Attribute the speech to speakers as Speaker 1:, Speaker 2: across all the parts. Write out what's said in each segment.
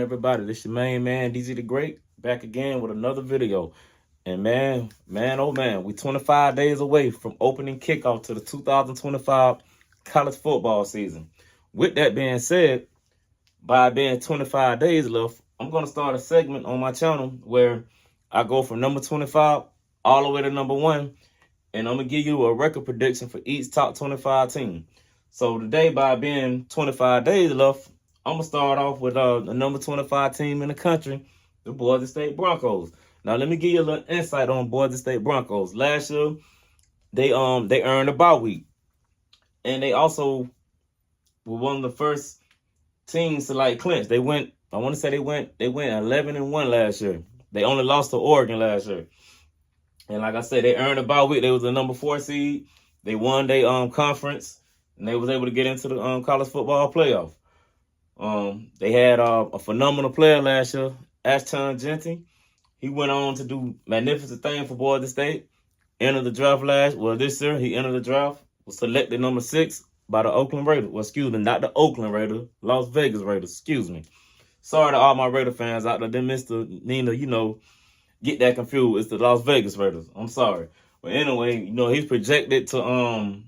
Speaker 1: everybody? This your main man, DZ the Great, back again with another video. And oh man, we 25 days away from opening kickoff to the 2025 college football season. With that being said, by being 25 days left, I'm going to start a segment on my channel where I go from number 25 all the way to number 1, and I'm going to give you a record prediction for each top 25 team. So today, by being 25 days left, I'm going to start off with the number 25 team in the country, the Boise State Broncos. Now, let me give you a little insight on Boise State Broncos. Last year, they earned a bye week, and they also were one of the first teams to like clinch. They went 11-1 last year. They only lost to Oregon last year. And like I said, they earned a bye week. They was the number 4 seed. They won their conference, and they was able to get into the college football playoff. They had a phenomenal player last year, Ashton Genty. He went on to do magnificent things for Boise State. Entered the draft this year. He entered the draft, was selected number 6 by the Oakland Raiders. Well, excuse me, not the Oakland Raiders, Las Vegas Raiders. Excuse me. Sorry to all my Raider fans out there. They missed get that confused. It's the Las Vegas Raiders. I'm sorry. But anyway, he's projected to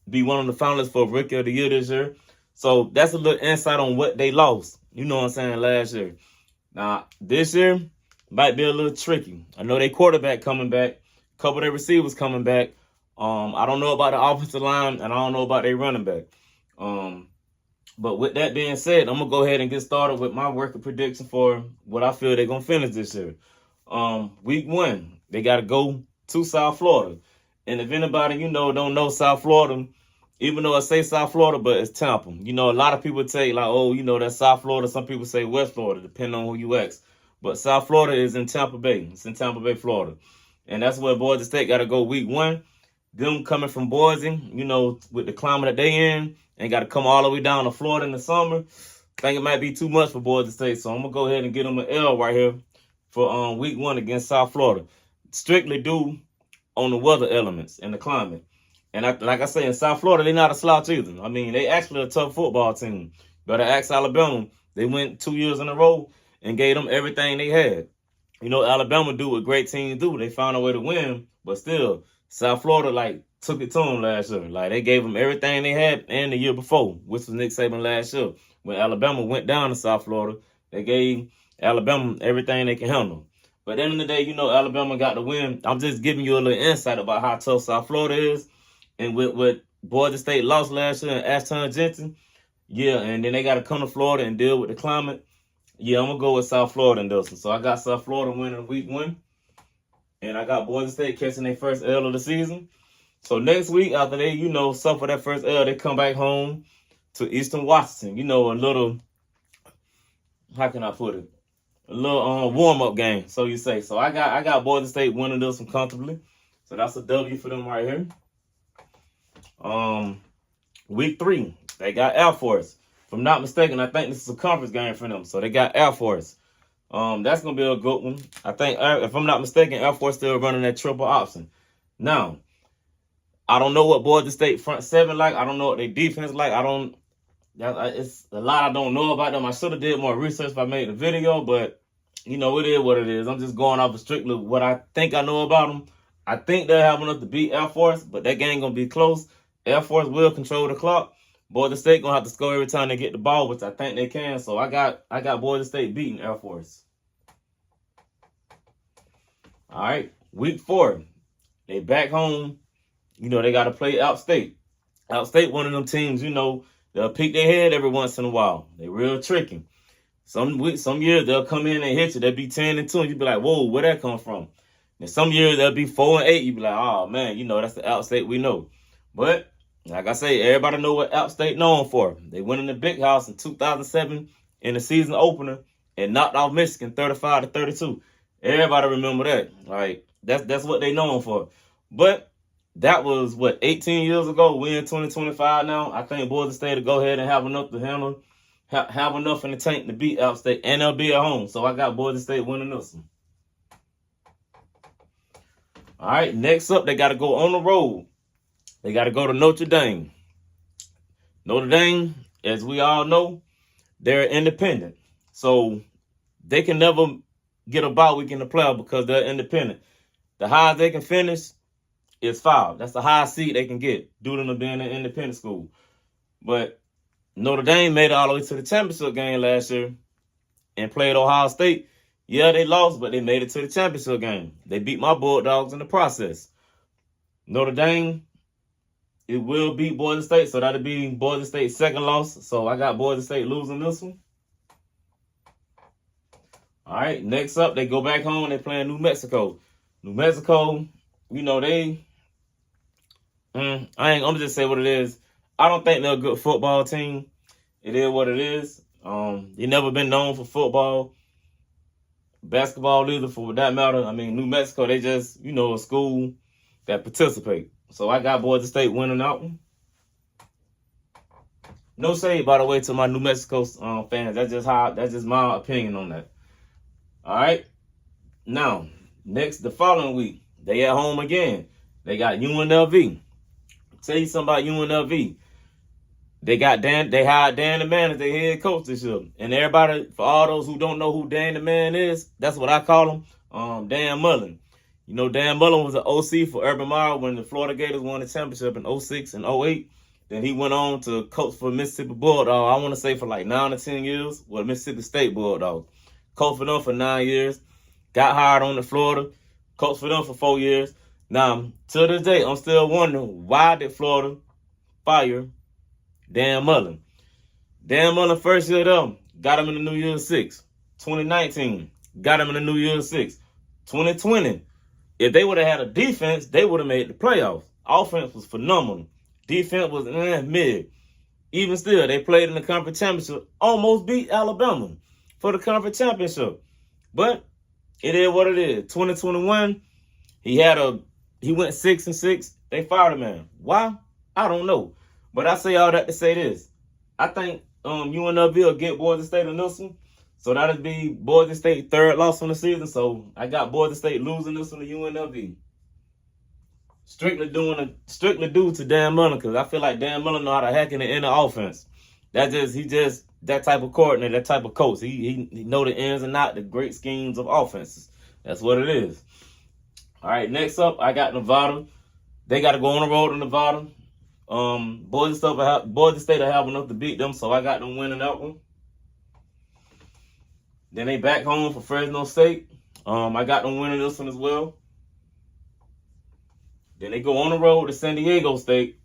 Speaker 1: be one of the finalists for Rookie of the Year this year. So that's a little insight on what they lost. You know what I'm saying, last year. Now, this year might be a little tricky. I know their quarterback coming back, a couple of their receivers coming back. I don't know about the offensive line, and I don't know about their running back. But with that being said, I'm going to go ahead and get started with my record prediction for what I feel they're going to finish this year. Week 1, they got to go to South Florida. And if anybody, don't know South Florida, even though I say South Florida, but it's Tampa. A lot of people say, like, oh, that's South Florida. Some people say West Florida, depending on who you ask. But South Florida is in Tampa Bay. It's in Tampa Bay, Florida. And that's where Boise State got to go week 1. Them coming from Boise, with the climate that they in, and got to come all the way down to Florida in the summer. I think it might be too much for Boise State. So I'm going to go ahead and get them an L right here for week 1 against South Florida. Strictly due on the weather elements and the climate. And like I say, in South Florida, they're not a slouch either. I mean, they actually a tough football team. Better ask Alabama. They went 2 years in a row and gave them everything they had. Alabama do what great teams do. They found a way to win, but still, South Florida, took it to them last year. They gave them everything they had and the year before, which was Nick Saban last year. When Alabama went down to South Florida, they gave Alabama everything they can handle. But at the end of the day, Alabama got the win. I'm just giving you a little insight about how tough South Florida is. And with what Boise State lost last year and Ashton Genty, and then they got to come to Florida and deal with the climate. I'm going to go with South Florida in this one. So I got South Florida winning week 1. And I got Boise State catching their first L of the season. So next week, after they, suffer that first L, they come back home to Eastern Washington. A little, how can I put it? A little warm-up game, so you say. So I got Boise State winning this one comfortably. So that's a W for them right here. Week 3, they got Air Force. If I'm not mistaken, I think this is a conference game for them. So they got Air Force. That's going to be a good one. I think, if I'm not mistaken, Air Force still running that triple option. Now, I don't know what Boise State front 7 like. I don't know what their defense like. It's a lot I don't know about them. I should have did more research if I made the video, but, it is what it is. I'm just going off of strictly what I think I know about them. I think they'll have enough to beat Air Force, but that game going to be close. Air Force will control the clock. Boise State going to have to score every time they get the ball, which I think they can. So I got Boise State beating Air Force. All right, week 4. They back home. They got to play Outstate. Outstate, one of them teams, they'll peek their head every once in a while. They real tricky. Some years they'll come in and hit you. They'll be 10-2, and you be like, whoa, where'd that come from? And some years they'll be 4-8. You be like, oh, man, that's the Outstate we know. But like I say, everybody know what App State known for. They went in the big house in 2007 in the season opener and knocked off Michigan 35-32. Everybody remember that. That's what they known for. But that was, 18 years ago? We in 2025 now. I think Boise State will go ahead and have enough to handle, have enough in the tank to beat App State, and they'll be at home. So I got Boise State winning this one. All right, next up, they got to go on the road. They got to go to Notre Dame. Notre Dame, as we all know, they're independent. So they can never get a bye week in the playoff because they're independent. The highest they can finish is 5. That's the highest seed they can get due to them being an independent school. But Notre Dame made it all the way to the championship game last year and played Ohio State. Yeah, they lost, but they made it to the championship game. They beat my Bulldogs in the process. Notre Dame, it will beat Boise State, so that'll be Boise State's second loss. So I got Boise State losing this one. All right, next up, they go back home. They play in New Mexico. New Mexico, you know, I'm gonna just say what it is. I don't think they're a good football team. It is what it is. They never been known for football, basketball either, for that matter. I mean, New Mexico, they just, you know, a school that participate. So I got Boise State winning that one. No shade, by the way, to my New Mexico fans. That's just my opinion on that. All right. Now, the following week, they at home again. They got UNLV. Tell you something about UNLV. They hired Dan the Man as their head coach this year. And everybody, for all those who don't know who Dan the Man is, that's what I call him, Dan Mullen. You know, Dan Mullen was an OC for Urban Meyer when the Florida Gators won the championship in 06 and 08. Then he went on to coach for Mississippi Bulldogs, I want to say for like 9 or 10 years, with Mississippi State Bulldogs. Coached for them for 9 years. Got hired on to Florida. Coached for them for 4 years. Now, to this day, I'm still wondering, why did Florida fire Dan Mullen? Dan Mullen first year though, got him in the New Year's 6. 2019, got him in the New Year's 6. 2020, if they would have had a defense, they would have made the playoffs. Offense was phenomenal. Defense was mid. Even still, they played in the conference championship, almost beat Alabama for the conference championship. But it is what it is. 2021, he went 6-6. They fired him, man. Why? I don't know. But I say all that to say this. I think UNLV will get Boise State in this one. So that'll be Boise State third loss on the season. So I got Boise State losing this one to UNLV. Strictly due to Dan Mullen, because I feel like Dan Mullen know how to hack in the inner offense. He just that type of coordinator, that type of coach. He know the ins and outs, the great schemes of offenses. That's what it is. All right, next up, I got Nevada. They got to go on the road to Nevada. Boise State will have enough to beat them, so I got them winning that one. Then they back home for Fresno State. I got them winning this one as well. Then they go on the road to San Diego State.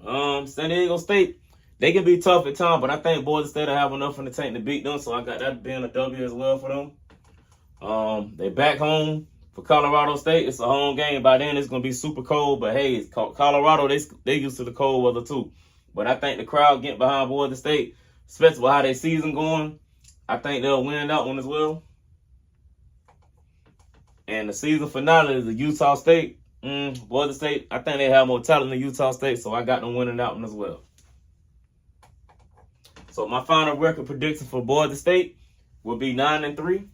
Speaker 1: San Diego State, they can be tough at times, but I think Boise State will have enough in the tank to beat them, so I got that being a W as well for them. They back home for Colorado State. It's a home game. By then, it's going to be super cold, but hey, it's Colorado, they used to the cold weather too. But I think the crowd getting behind Boise State, especially with how their season going, I think they'll win that one as well. And the season finale is the Utah State. Boise State, I think they have more talent than Utah State, so I got them winning that one as well. So my final record prediction for Boise State will be 9-3.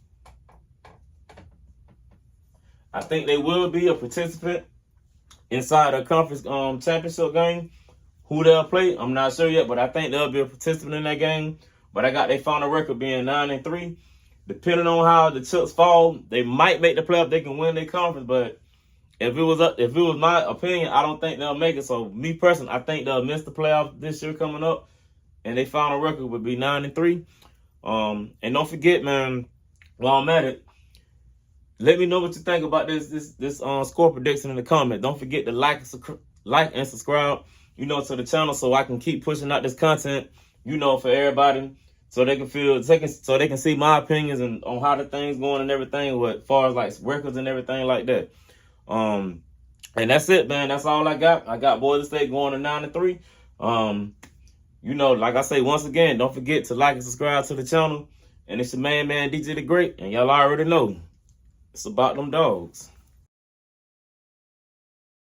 Speaker 1: I think they will be a participant inside a conference championship game. Who they'll play, I'm not sure yet, but I think they'll be a participant in that game. But I got their final record being 9-3. Depending on how the chips fall, they might make the playoff. They can win their conference, but if it was my opinion, I don't think they'll make it. So me personally, I think they'll miss the playoff this year coming up, and their final record would be 9-3. And don't forget, man, while I'm at it, let me know what you think about this score prediction in the comment. Don't forget to like and subscribe, to the channel, so I can keep pushing out this content, for everybody, so they can see my opinions and on how the things going and everything, as far as like records and everything like that. And that's it, man. That's all I got. I got Boise State going to 9-3. Like I say, once again, don't forget to like and subscribe to the channel. And it's your man, DJ the Great, and y'all already know it's about them dogs.